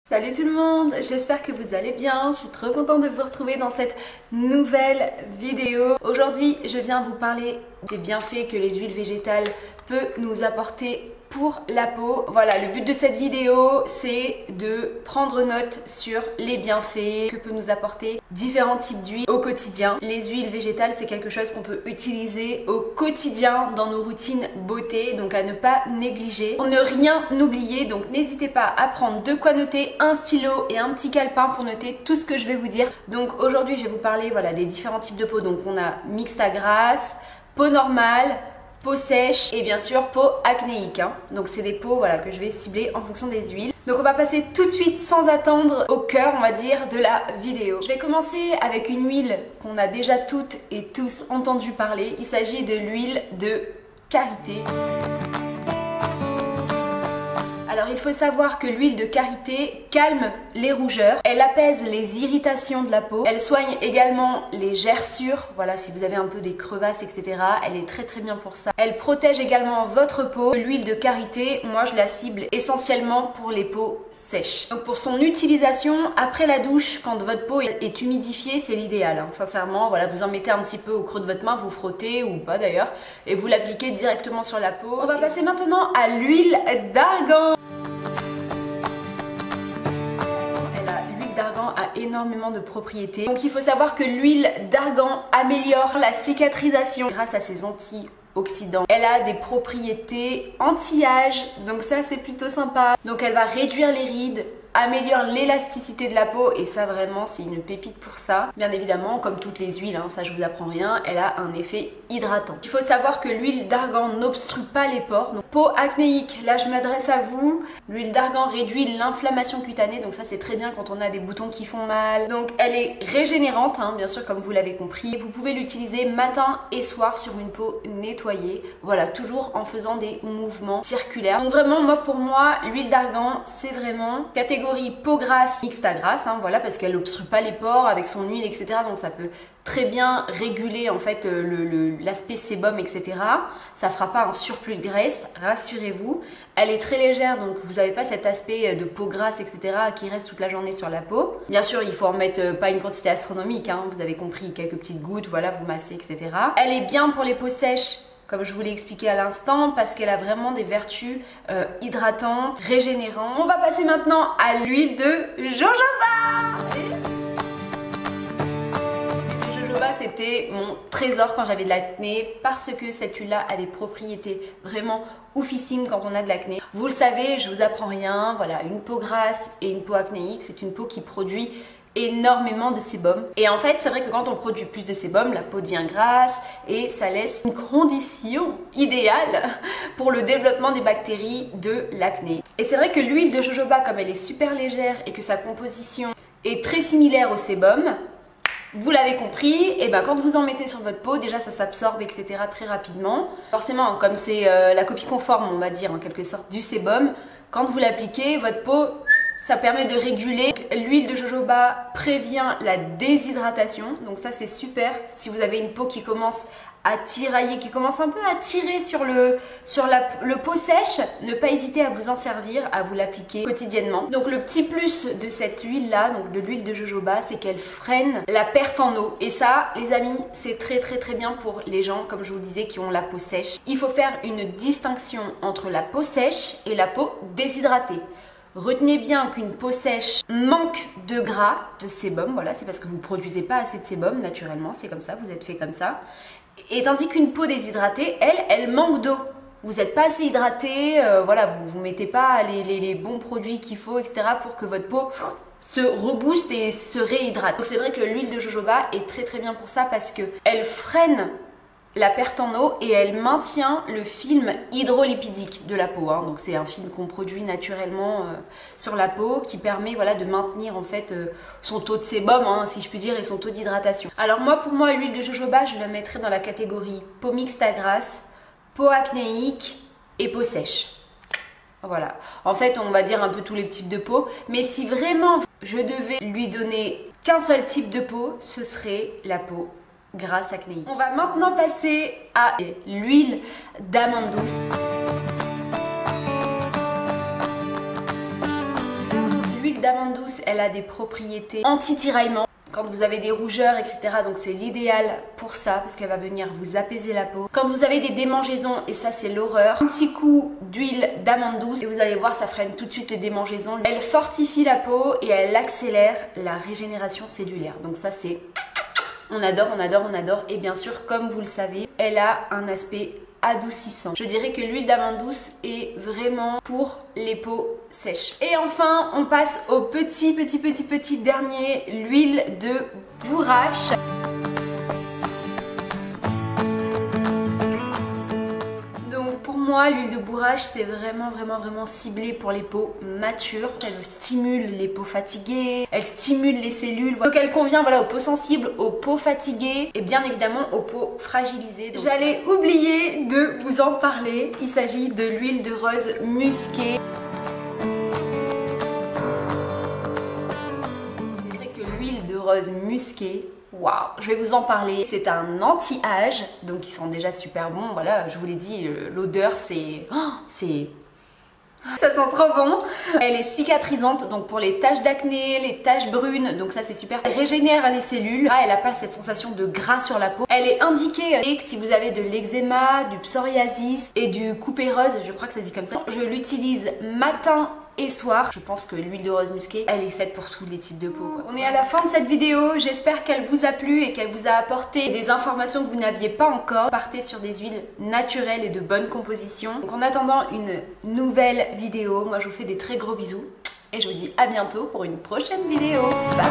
Salut tout le monde, j'espère que vous allez bien, je suis trop contente de vous retrouver dans cette nouvelle vidéo. Aujourd'hui, je viens vous parler des bienfaits que les huiles végétales peuvent nous apporter pour la peau. Voilà, le but de cette vidéo, c'est de prendre note sur les bienfaits que peut nous apporter différents types d'huiles au quotidien. Les huiles végétales, c'est quelque chose qu'on peut utiliser au quotidien dans nos routines beauté, donc à ne pas négliger. Pour ne rien oublier, donc n'hésitez pas à prendre de quoi noter, un stylo et un petit calepin pour noter tout ce que je vais vous dire. Donc aujourd'hui, je vais vous parler des différents types de peau. Donc on a mixte à grasse, peau normale, peau sèche et bien sûr peau acnéique. Donc c'est des peaux que je vais cibler en fonction des huiles. Donc on va passer tout de suite sans attendre au cœur, on va dire, de la vidéo. Je vais commencer avec une huile qu'on a déjà toutes et tous entendu parler. Il s'agit de l'huile de karité. Alors il faut savoir que l'huile de karité calme les rougeurs, elle apaise les irritations de la peau, elle soigne également les gerçures, voilà, si vous avez un peu des crevasses etc, elle est très bien pour ça. Elle protège également votre peau. L'huile de karité, moi je la cible essentiellement pour les peaux sèches. Donc pour son utilisation, après la douche, quand votre peau est humidifiée, c'est l'idéal, sincèrement, voilà, vous en mettez un petit peu au creux de votre main, vous frottez ou pas d'ailleurs, et vous l'appliquez directement sur la peau. On va passer maintenant à l'huile d'argan. D'argan a énormément de propriétés. Donc il faut savoir que l'huile d'argan améliore la cicatrisation grâce à ses antioxydants. Elle a des propriétés anti-âge, donc ça c'est plutôt sympa. Donc elle va réduire les rides, améliore l'élasticité de la peau et ça vraiment c'est une pépite pour ça. Bien évidemment comme toutes les huiles, ça je vous apprends rien, elle a un effet hydratant. Il faut savoir que l'huile d'argan n'obstrue pas les pores. Donc peau acnéique, là je m'adresse à vous. L'huile d'argan réduit l'inflammation cutanée, donc ça c'est très bien quand on a des boutons qui font mal. Donc elle est régénérante, bien sûr comme vous l'avez compris. Vous pouvez l'utiliser matin et soir sur une peau nettoyée. Voilà, toujours en faisant des mouvements circulaires. Donc vraiment pour moi l'huile d'argan c'est vraiment catégorie peau grasse, mixte à grasse, voilà, parce qu'elle n'obstrue pas les pores avec son huile, etc. Donc ça peut très bien réguler en fait l'aspect sébum, etc. Ça fera pas un surplus de graisse, rassurez-vous. Elle est très légère, donc vous n'avez pas cet aspect de peau grasse, etc. qui reste toute la journée sur la peau. Bien sûr, il faut en mettre pas une quantité astronomique, vous avez compris, quelques petites gouttes, voilà, vous massez, etc. Elle est bien pour les peaux sèches, comme je vous l'ai expliqué à l'instant, parce qu'elle a vraiment des vertus hydratantes, régénérantes. On va passer maintenant à l'huile de jojoba. Le jojoba, c'était mon trésor quand j'avais de l'acné, parce que cette huile-là a des propriétés vraiment oufissimes quand on a de l'acné. Vous le savez, je vous apprends rien, voilà, une peau grasse et une peau acnéique, c'est une peau qui produit énormément de sébum. Et en fait, c'est vrai que quand on produit plus de sébum, la peau devient grasse et ça laisse une condition idéale pour le développement des bactéries de l'acné. Et c'est vrai que l'huile de jojoba, comme elle est super légère et que sa composition est très similaire au sébum, vous l'avez compris, et quand vous en mettez sur votre peau, déjà ça s'absorbe, etc. très rapidement. Forcément, comme c'est la copie conforme, on va dire en quelque sorte, du sébum, quand vous l'appliquez, votre peau, ça permet de réguler. L'huile de jojoba prévient la déshydratation, donc ça c'est super. Si vous avez une peau qui commence à tirailler, qui commence un peu à tirer sur le peau sèche, ne pas hésiter à vous en servir, à vous l'appliquer quotidiennement. Donc le petit plus de cette huile là, donc de l'huile de jojoba, c'est qu'elle freine la perte en eau. Et ça, les amis, c'est très bien pour les gens, comme je vous le disais, qui ont la peau sèche. Il faut faire une distinction entre la peau sèche et la peau déshydratée. Retenez bien qu'une peau sèche manque de gras, de sébum, voilà, c'est parce que vous ne produisez pas assez de sébum naturellement, c'est comme ça, vous êtes fait comme ça. Et tandis qu'une peau déshydratée, elle manque d'eau. Vous n'êtes pas assez hydraté, voilà, vous ne mettez pas les bons produits qu'il faut, etc. pour que votre peau se rebooste et se réhydrate. Donc c'est vrai que l'huile de jojoba est très bien pour ça parce qu'elle freine la perte en eau et elle maintient le film hydrolipidique de la peau. Donc c'est un film qu'on produit naturellement sur la peau qui permet de maintenir en fait son taux de sébum, si je puis dire, et son taux d'hydratation. Alors pour moi l'huile de jojoba, je la mettrais dans la catégorie peau mixte à grasse, peau acnéique et peau sèche. Voilà, en fait on va dire un peu tous les types de peau, mais si vraiment je devais lui donner qu'un seul type de peau, ce serait la peau grasse acnéique. On va maintenant passer à l'huile d'amande douce. l'huile d'amande douce, elle a des propriétés anti-tiraillement. Quand vous avez des rougeurs, etc. Donc c'est l'idéal pour ça parce qu'elle va venir vous apaiser la peau. Quand vous avez des démangeaisons, et ça c'est l'horreur, un petit coup d'huile d'amande douce et vous allez voir, ça freine tout de suite les démangeaisons. Elle fortifie la peau et elle accélère la régénération cellulaire. Donc ça c'est... On adore, on adore, on adore. Et bien sûr, comme vous le savez, elle a un aspect adoucissant. Je dirais que l'huile d'amande douce est vraiment pour les peaux sèches. Et enfin, on passe au petit dernier, l'huile de bourrache. Pour moi, l'huile de bourrache, c'est vraiment ciblé pour les peaux matures. Elle stimule les peaux fatiguées, elle stimule les cellules. Donc elle convient aux peaux sensibles, aux peaux fatiguées et bien évidemment aux peaux fragilisées. J'allais oublier de vous en parler. Il s'agit de l'huile de rose musquée. C'est vrai que l'huile de rose musquée, waouh, je vais vous en parler. C'est un anti-âge, donc ils sont déjà super bons. Voilà, je vous l'ai dit, l'odeur c'est... ça sent trop bon. Elle est cicatrisante, donc pour les taches d'acné, les taches brunes, donc ça c'est super. Elle régénère les cellules. Elle n'a pas cette sensation de gras sur la peau. Elle est indiquée si vous avez de l'eczéma, du psoriasis et du coupé rose, je crois que ça se dit comme ça. Je l'utilise matin et soir. Je pense que l'huile de rose musquée, elle est faite pour tous les types de peau. On est à la fin de cette vidéo. J'espère qu'elle vous a plu et qu'elle vous a apporté des informations que vous n'aviez pas encore. Partez sur des huiles naturelles et de bonne composition. Donc en attendant une nouvelle vidéo, moi je vous fais des très gros bisous et je vous dis à bientôt pour une prochaine vidéo. Bye.